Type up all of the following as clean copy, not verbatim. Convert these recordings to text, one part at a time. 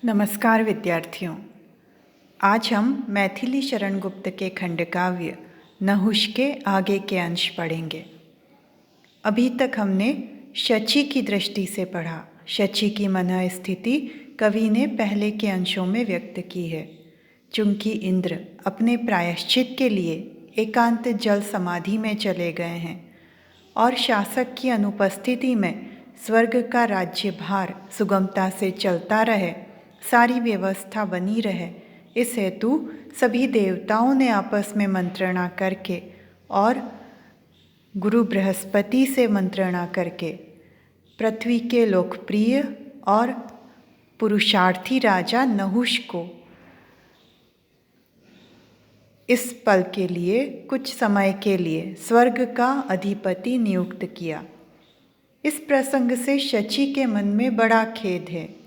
नमस्कार विद्यार्थियों। आज हम मैथिली शरण गुप्त के खंडकाव्य नहुष के आगे के अंश पढ़ेंगे। अभी तक हमने शची की दृष्टि से पढ़ा। शची की मनः स्थिति कवि ने पहले के अंशों में व्यक्त की है। चूंकि इंद्र अपने प्रायश्चित के लिए एकांत जल समाधि में चले गए हैं और शासक की अनुपस्थिति में स्वर्ग का राज्यभार सुगमता से चलता रहे, सारी व्यवस्था बनी रहे, इस हेतु सभी देवताओं ने आपस में मंत्रणा करके और गुरु बृहस्पति से मंत्रणा करके पृथ्वी के लोकप्रिय और पुरुषार्थी राजा नहुष को इस पल के लिए, कुछ समय के लिए स्वर्ग का अधिपति नियुक्त किया। इस प्रसंग से शची के मन में बड़ा खेद है।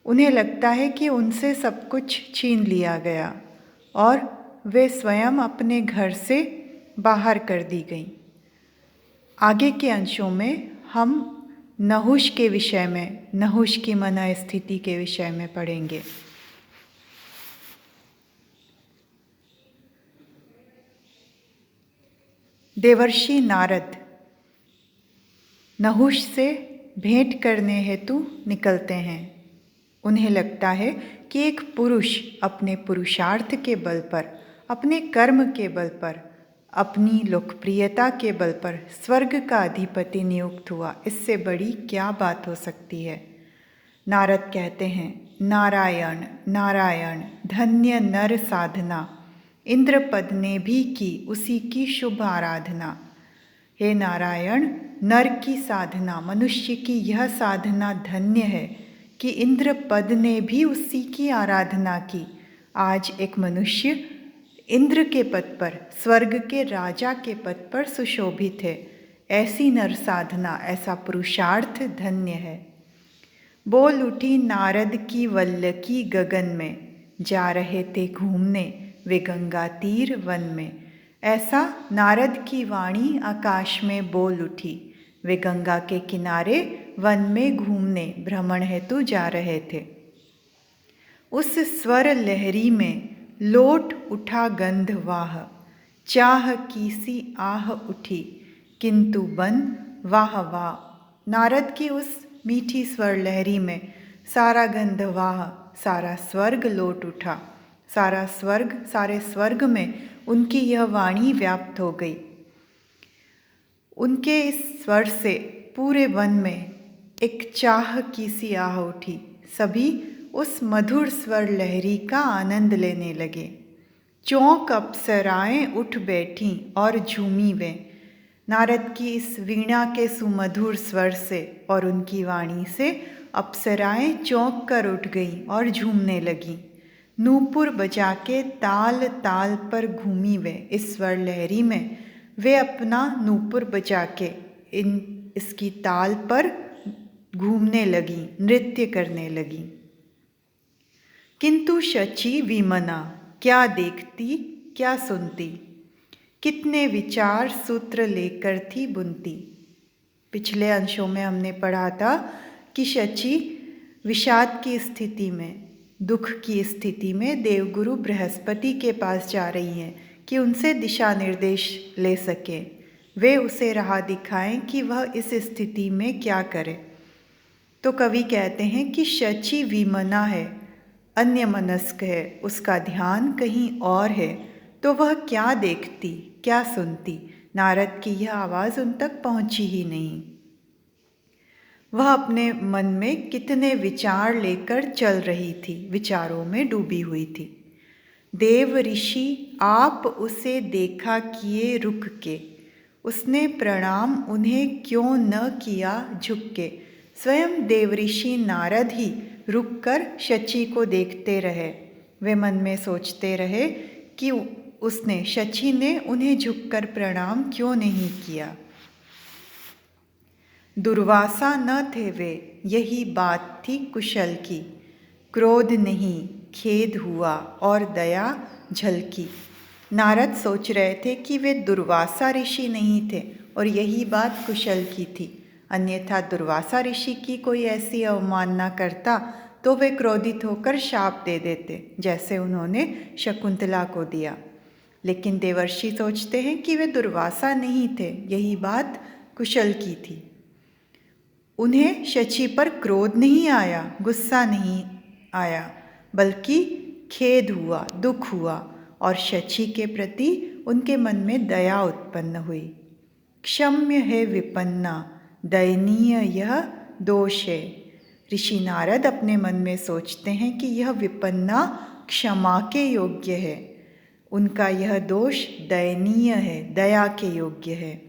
उन्हें लगता है कि उनसे सब कुछ छीन लिया गया और वे स्वयं अपने घर से बाहर कर दी गईं। आगे के अंशों में हम नहुष के विषय में, नहुष की मनः स्थिति के विषय में पढ़ेंगे। देवर्षि नारद नहुष से भेंट करने हेतु निकलते हैं। उन्हें लगता है कि एक पुरुष अपने पुरुषार्थ के बल पर, अपने कर्म के बल पर, अपनी लोकप्रियता के बल पर स्वर्ग का अधिपति नियुक्त हुआ। इससे बड़ी क्या बात हो सकती है। नारद कहते हैं, नारायण नारायण धन्य नर साधना, इंद्र पद ने भी की उसी की शुभ आराधना। हे नारायण, नर की साधना, मनुष्य की यह साधना धन्य है कि इंद्र पद ने भी उसी की आराधना की। आज एक मनुष्य इंद्र के पद पर, स्वर्ग के राजा के पद पर सुशोभित है। ऐसी नर साधना, ऐसा पुरुषार्थ धन्य है। बोल उठी नारद की वल्लकी गगन में, जा रहे थे घूमने वे गंगा तीर वन में। ऐसा नारद की वाणी आकाश में बोल उठी। वे गंगा के किनारे वन में घूमने भ्रमण हेतु जा रहे थे। उस स्वर लहरी में लोट उठा गंध वाह, चाह की सी आह उठी, किंतु बन वाह वाह। नारद की उस मीठी स्वर लहरी में सारा गंध वाह, सारा स्वर्ग लोट उठा। सारे स्वर्ग में उनकी यह वाणी व्याप्त हो गई। उनके इस स्वर से पूरे वन में एक चाह की सी आह उठी। सभी उस मधुर स्वर लहरी का आनंद लेने लगे। चौंक अप्सराएं उठ बैठीं और झूमी वे। नारद की इस वीणा के सुमधुर स्वर से और उनकी वाणी से अप्सराएं चौंक कर उठ गईं और झूमने लगीं। नूपुर बजा के ताल ताल पर घूमी वे। इस स्वर लहरी में वे अपना नूपुर बजा के इसकी ताल पर घूमने लगी, नृत्य करने लगी। किंतु शची विमना, क्या देखती क्या सुनती, कितने विचार सूत्र लेकर थी बुनती। पिछले अंशों में हमने पढ़ा था कि शची विषाद की स्थिति में, दुख की स्थिति में देवगुरु बृहस्पति के पास जा रही हैं कि उनसे दिशा निर्देश ले सकें, वे उसे राह दिखाएं कि वह इस स्थिति में क्या करे। तो कवि कहते हैं कि शची विमना है, अन्य मनस्क है, उसका ध्यान कहीं और है, तो वह क्या देखती क्या सुनती। नारद की यह आवाज़ उन तक पहुंची ही नहीं। वह अपने मन में कितने विचार लेकर चल रही थी, विचारों में डूबी हुई थी। देव ऋषि आप उसे देखा किए रुक के, उसने प्रणाम उन्हें क्यों न किया झुक के। स्वयं देवऋषि नारद ही रुककर शची को देखते रहे। वे मन में सोचते रहे कि उसने, शची ने उन्हें झुककर प्रणाम क्यों नहीं किया। दुर्वासा न थे वे, यही बात थी कुशल की, क्रोध नहीं खेद हुआ और दया झलकी। नारद सोच रहे थे कि वे दुर्वासा ऋषि नहीं थे और यही बात कुशल की थी। अन्यथा दुर्वासा ऋषि की कोई ऐसी अवमानना करता तो वे क्रोधित होकर शाप दे देते, जैसे उन्होंने शकुंतला को दिया। लेकिन देवर्षि सोचते हैं कि वे दुर्वासा नहीं थे, यही बात कुशल की थी। उन्हें शची पर क्रोध नहीं आया, गुस्सा नहीं आया, बल्कि खेद हुआ, दुख हुआ और शची के प्रति उनके मन में दया उत्पन्न हुई। क्षम्य है विपन्ना, दयनीय यह दोष है। ऋषि नारद अपने मन में सोचते हैं कि यह विपन्ना क्षमा के योग्य है, उनका यह दोष दयनीय है, दया के योग्य है।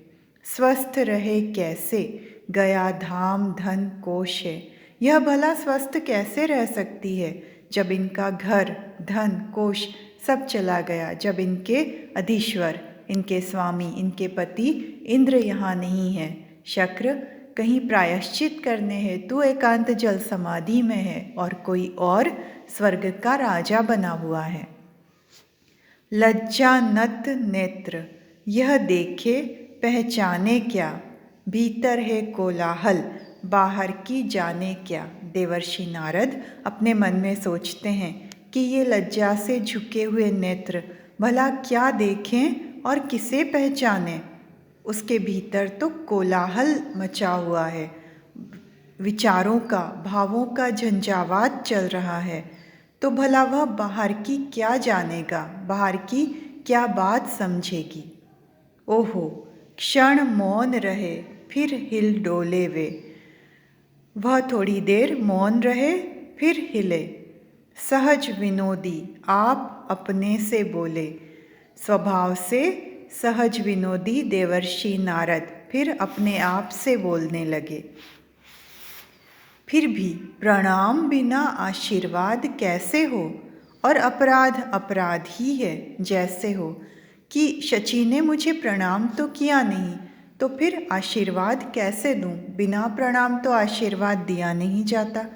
स्वस्थ रहे कैसे, गया धाम धन कोश है। यह भला स्वस्थ कैसे रह सकती है जब इनका घर धन कोश सब चला गया, जब इनके अधीश्वर, इनके स्वामी, इनके पति इंद्र यहाँ नहीं है। शक्र कहीं प्रायश्चित करने हेतु एकांत जल समाधि में है और कोई और स्वर्ग का राजा बना हुआ है। लज्जा नत नेत्र, यह देखे पहचाने क्या, भीतर है कोलाहल, बाहर की जाने क्या। देवर्षि नारद अपने मन में सोचते हैं कि ये लज्जा से झुके हुए नेत्र भला क्या देखें और किसे पहचाने। उसके भीतर तो कोलाहल मचा हुआ है, विचारों का, भावों का झंझावात चल रहा है, तो भला वह बाहर की क्या जानेगा, बाहर की क्या बात समझेगी। ओहो, क्षण मौन रहे फिर हिल डोले वे। वह थोड़ी देर मौन रहे फिर हिले। सहज विनोदी आप अपने से बोले। स्वभाव से सहज विनोदी देवर्षि नारद फिर अपने आप से बोलने लगे। फिर भी प्रणाम बिना आशीर्वाद कैसे हो, और अपराध अपराध ही है जैसे हो, कि शची ने मुझे प्रणाम तो किया नहीं, तो फिर आशीर्वाद कैसे दूं। बिना प्रणाम तो आशीर्वाद दिया नहीं जाता,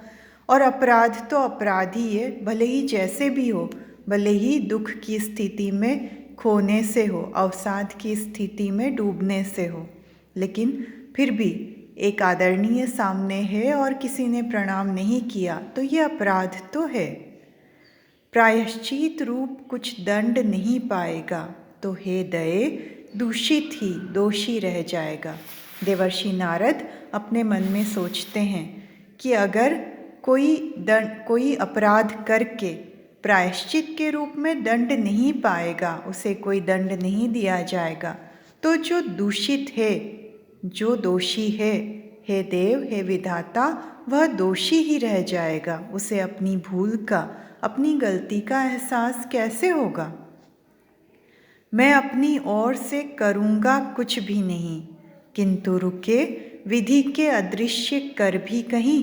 और अपराध तो अपराध ही है, भले ही जैसे भी हो, भले ही दुख की स्थिति में खोने से हो, अवसाद की स्थिति में डूबने से हो, लेकिन फिर भी एक आदरणीय सामने है और किसी ने प्रणाम नहीं किया, तो ये अपराध तो है। प्रायश्चित रूप कुछ दंड नहीं पाएगा, तो हे दये दूषित ही दोषी रह जाएगा। देवर्षि नारद अपने मन में सोचते हैं कि अगर कोई अपराध करके प्रायश्चित के रूप में दंड नहीं पाएगा, उसे कोई दंड नहीं दिया जाएगा, तो जो दूषित है, जो दोषी है, हे देव, हे विधाता, वह दोषी ही रह जाएगा। उसे अपनी भूल का, अपनी गलती का एहसास कैसे होगा। मैं अपनी ओर से करूँगा कुछ भी नहीं, किंतु रुके विधि के अदृश्य कर भी कहीं।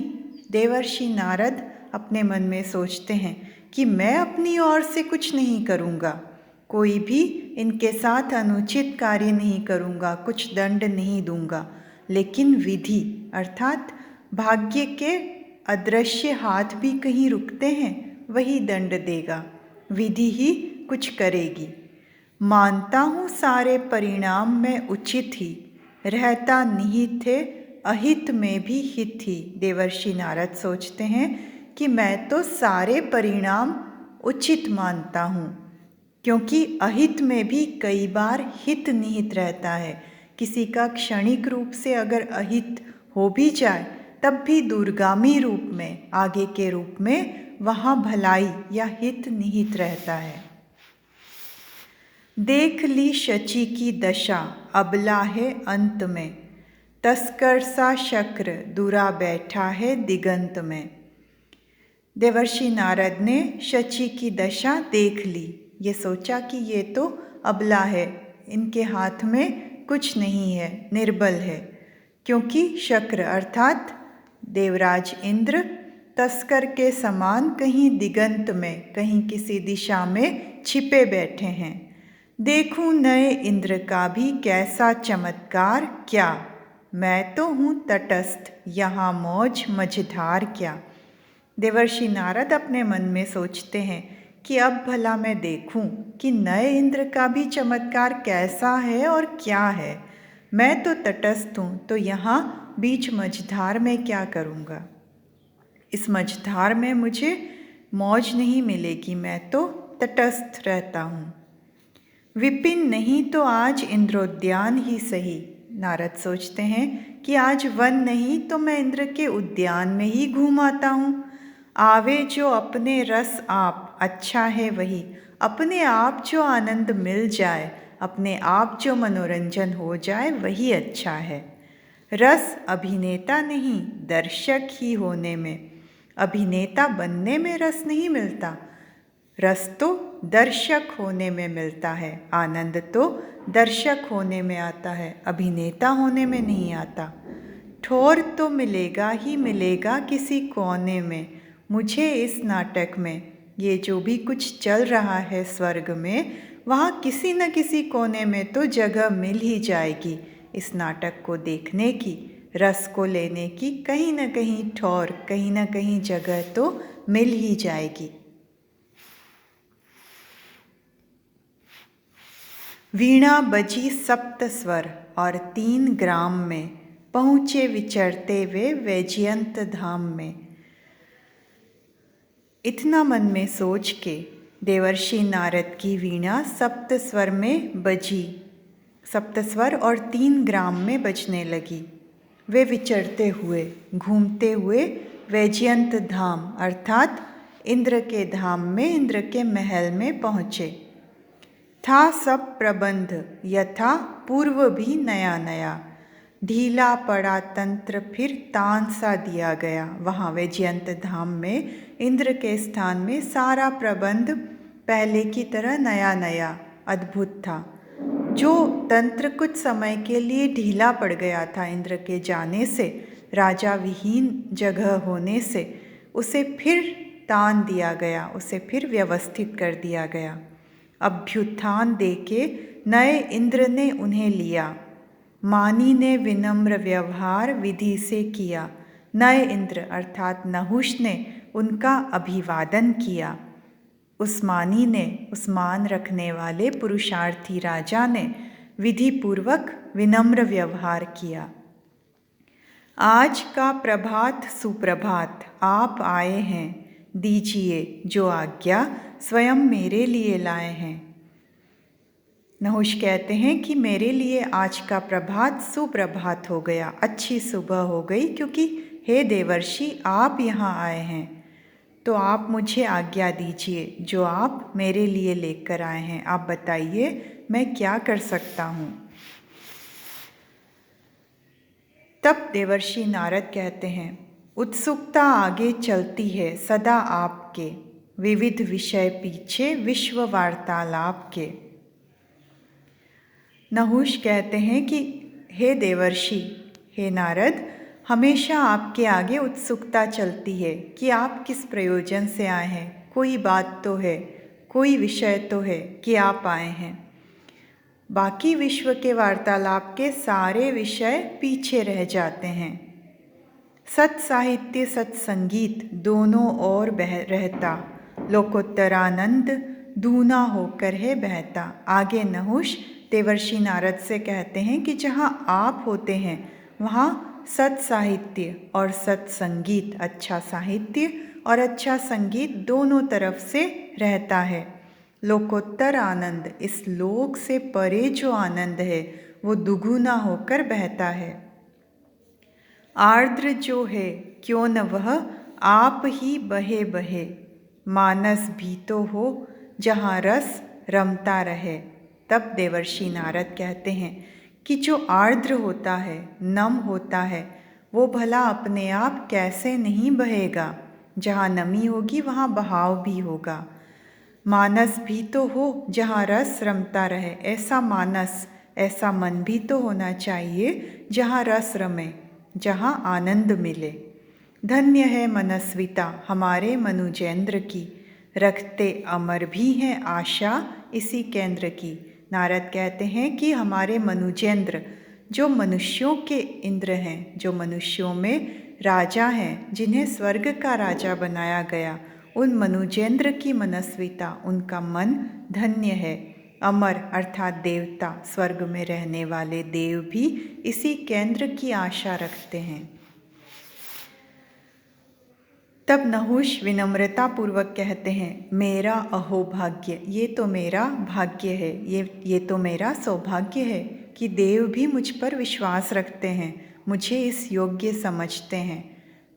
देवर्षि नारद अपने मन में सोचते हैं कि मैं अपनी ओर से कुछ नहीं करूँगा, कोई भी इनके साथ अनुचित कार्य नहीं करूँगा, कुछ दंड नहीं दूँगा, लेकिन विधि अर्थात भाग्य के अदृश्य हाथ भी कहीं रुकते हैं, वही दंड देगा, विधि ही कुछ करेगी। मानता हूँ सारे परिणाम में उचित ही, रहता निहित है अहित में भी हित ही। देवर्षि नारद सोचते हैं कि मैं तो सारे परिणाम उचित मानता हूँ, क्योंकि अहित में भी कई बार हित निहित रहता है। किसी का क्षणिक रूप से अगर अहित हो भी जाए, तब भी दूरगामी रूप में, आगे के रूप में वहाँ भलाई या हित निहित रहता है। देख ली शची की दशा, अबला है अंत में, तस्कर सा शक्र दूरा बैठा है दिगंत में। देवर्षि नारद ने शची की दशा देख ली। ये सोचा कि ये तो अबला है, इनके हाथ में कुछ नहीं है, निर्बल है, क्योंकि शक्र अर्थात देवराज इंद्र तस्कर के समान कहीं दिगंत में, कहीं किसी दिशा में छिपे बैठे हैं। देखूं नए इंद्र का भी कैसा चमत्कार क्या, मैं तो हूँ तटस्थ, यहाँ मौज मझधार क्या। देवर्षि नारद अपने मन में सोचते हैं कि अब भला मैं देखूं कि नए इंद्र का भी चमत्कार कैसा है और क्या है। मैं तो तटस्थ हूँ, तो यहाँ बीच मझधार में क्या करूँगा। इस मझधार में मुझे मौज नहीं मिलेगी, मैं तो तटस्थ रहता हूँ। विपिन नहीं तो आज इंद्रोद्यान ही सही। नारद सोचते हैं कि आज वन नहीं तो मैं इंद्र के उद्यान में ही घूम आता हूँ। आवे जो अपने रस आप, अच्छा है वही। अपने आप जो आनंद मिल जाए, अपने आप जो मनोरंजन हो जाए, वही अच्छा है। रस अभिनेता नहीं, दर्शक ही होने में। अभिनेता बनने में रस नहीं मिलता, रस तो दर्शक होने में मिलता है। आनंद तो दर्शक होने में आता है, अभिनेता होने में नहीं आता। ठोर तो मिलेगा ही मिलेगा किसी कोने में। मुझे इस नाटक में, ये जो भी कुछ चल रहा है स्वर्ग में, वहाँ किसी न किसी कोने में तो जगह मिल ही जाएगी इस नाटक को देखने की, रस को लेने की। कहीं न कहीं ठौर, कहीं न कहीं जगह तो मिल ही जाएगी। वीणा बजी सप्त स्वर और 3 ग्राम में, पहुँचे विचरते वे वैजयंत धाम में। इतना मन में सोच के देवर्षि नारद की वीणा सप्त स्वर में बजी, सप्त स्वर और 3 ग्राम में बजने लगी। वे विचरते हुए, घूमते हुए वैजयंत धाम अर्थात इंद्र के धाम में, इंद्र के महल में पहुँचे। था सब प्रबंध यथा पूर्व भी नया नया, ढीला पड़ा तंत्र फिर तान सा दिया गया। वहाँ वैजयंत धाम में इंद्र के स्थान में सारा प्रबंध पहले की तरह नया नया अद्भुत था। जो तंत्र कुछ समय के लिए ढीला पड़ गया था इंद्र के जाने से, राजा विहीन जगह होने से, उसे फिर तान दिया गया, उसे फिर व्यवस्थित कर दिया गया। अभ्युत्थान देके नए इंद्र ने उन्हें लिया। मानी ने विनम्र व्यवहार विधि से किया। नए इंद्र अर्थात नहुष ने उनका अभिवादन किया। उस मानी ने, उस मान रखने वाले पुरुषार्थी राजा ने विधि पूर्वक विनम्र व्यवहार किया। आज का प्रभात सुप्रभात, आप आए हैं, दीजिए जो आज्ञा स्वयं मेरे लिए लाए हैं। नहुष कहते हैं कि मेरे लिए आज का प्रभात सुप्रभात हो गया, अच्छी सुबह हो गई, क्योंकि हे देवर्षि आप यहाँ आए हैं, तो आप मुझे आज्ञा दीजिए जो आप मेरे लिए लेकर आए हैं। आप बताइए मैं क्या कर सकता हूँ। तब देवर्षि नारद कहते हैं, उत्सुकता आगे चलती है सदा आपके, विविध विषय पीछे विश्व वार्तालाप के। नहुष कहते हैं कि हे देवर्षि, हे नारद, हमेशा आपके आगे उत्सुकता चलती है कि आप किस प्रयोजन से आए हैं। कोई बात तो है, कोई विषय तो है कि आप आए हैं। बाकी विश्व के वार्तालाप के सारे विषय पीछे रह जाते हैं। सत साहित्य, सत्संगीत दोनों ओर बह रहता, लोकोत्तरानंद दूना होकर है बहता। आगे नहुष देवर्षि नारद से कहते हैं कि जहाँ आप होते हैं वहाँ सत साहित्य और सत्संगीत, अच्छा साहित्य और अच्छा संगीत दोनों तरफ से रहता है। लोकोत्तर आनंद, इस लोक से परे जो आनंद है वो दुगुना होकर बहता है। आर्द्र जो है क्यों न वह आप ही बहे बहे, मानस भी तो हो जहाँ रस रमता रहे। तब देवर्षि नारद कहते हैं कि जो आर्द्र होता है, नम होता है, वो भला अपने आप कैसे नहीं बहेगा। जहाँ नमी होगी वहाँ बहाव भी होगा। मानस भी तो हो जहाँ रस रमता रहे, ऐसा मानस, ऐसा मन भी तो होना चाहिए जहाँ रस रमे, जहाँ आनंद मिले। धन्य है मनस्विता हमारे मनुजेंद्र की, रखते अमर भी हैं आशा इसी केंद्र की। नारद कहते हैं कि हमारे मनुजेंद्र, जो मनुष्यों के इंद्र हैं, जो मनुष्यों में राजा हैं, जिन्हें स्वर्ग का राजा बनाया गया, उन मनुजेंद्र की मनस्विता, उनका मन धन्य है। अमर अर्थात देवता, स्वर्ग में रहने वाले देव भी इसी केंद्र की आशा रखते हैं। तब नहुष विनम्रतापूर्वक कहते हैं, मेरा अहोभाग्य, ये तो मेरा भाग्य है, ये तो मेरा सौभाग्य है कि देव भी मुझ पर विश्वास रखते हैं, मुझे इस योग्य समझते हैं।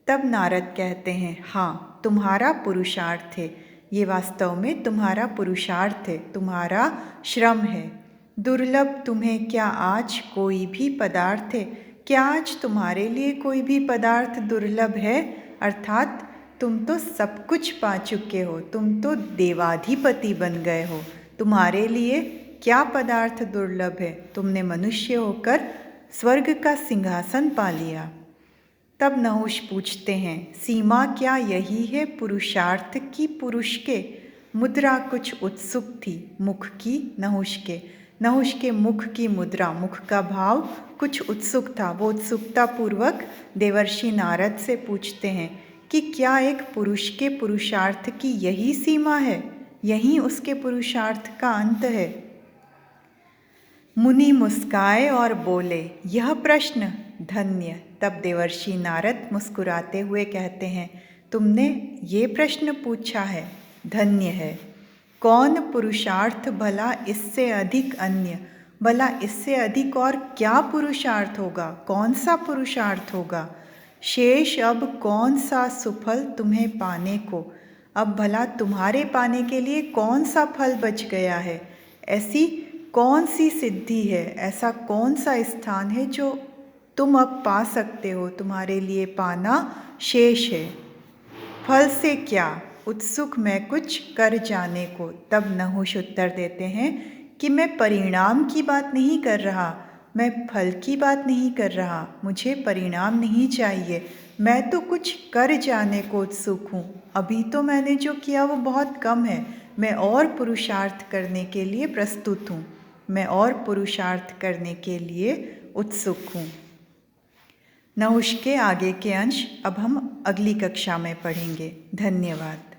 तब नारद कहते हैं, हाँ, तुम्हारा पुरुषार्थ है, ये वास्तव में तुम्हारा पुरुषार्थ है, तुम्हारा श्रम है। दुर्लभ तुम्हें क्या आज कोई भी पदार्थ है? क्या आज तुम्हारे लिए कोई भी पदार्थ दुर्लभ है? अर्थात तुम तो सब कुछ पा चुके हो, तुम तो देवाधिपति बन गए हो, तुम्हारे लिए क्या पदार्थ दुर्लभ है? तुमने मनुष्य होकर स्वर्ग का सिंहासन पा लिया। तब नहुष पूछते हैं, सीमा क्या यही है पुरुषार्थ की पुरुष के? मुद्रा कुछ उत्सुक थी मुख की नहुष के मुख की मुद्रा, मुख का भाव कुछ उत्सुक था। वो उत्सुकता पूर्वक देवर्षि नारद से पूछते हैं कि क्या एक पुरुष के पुरुषार्थ की यही सीमा है, यही उसके पुरुषार्थ का अंत है? मुनि मुस्काए और बोले, यह प्रश्न धन्य। तब देवर्षि नारद मुस्कुराते हुए कहते हैं, तुमने ये प्रश्न पूछा है, धन्य है। कौन पुरुषार्थ भला इससे अधिक अन्य? भला इससे अधिक और क्या पुरुषार्थ होगा? कौन सा पुरुषार्थ होगा? शेष अब कौन सा सुफल तुम्हें पाने को? अब भला तुम्हारे पाने के लिए कौन सा फल बच गया है? ऐसी कौन सी सिद्धि है, ऐसा कौन सा स्थान है जो तुम अब पा सकते हो? तुम्हारे लिए पाना शेष है। फल से क्या? उत्सुक मैं कुछ कर जाने को। तब नहुष उत्तर देते हैं कि मैं परिणाम की बात नहीं कर रहा, मैं फल की बात नहीं कर रहा, मुझे परिणाम नहीं चाहिए, मैं तो कुछ कर जाने को उत्सुक हूँ। अभी तो मैंने जो किया वो बहुत कम है, मैं और पुरुषार्थ करने के लिए प्रस्तुत हूँ, मैं और पुरुषार्थ करने के लिए उत्सुक हूँ। नहुष के आगे के अंश अब हम अगली कक्षा में पढ़ेंगे। धन्यवाद।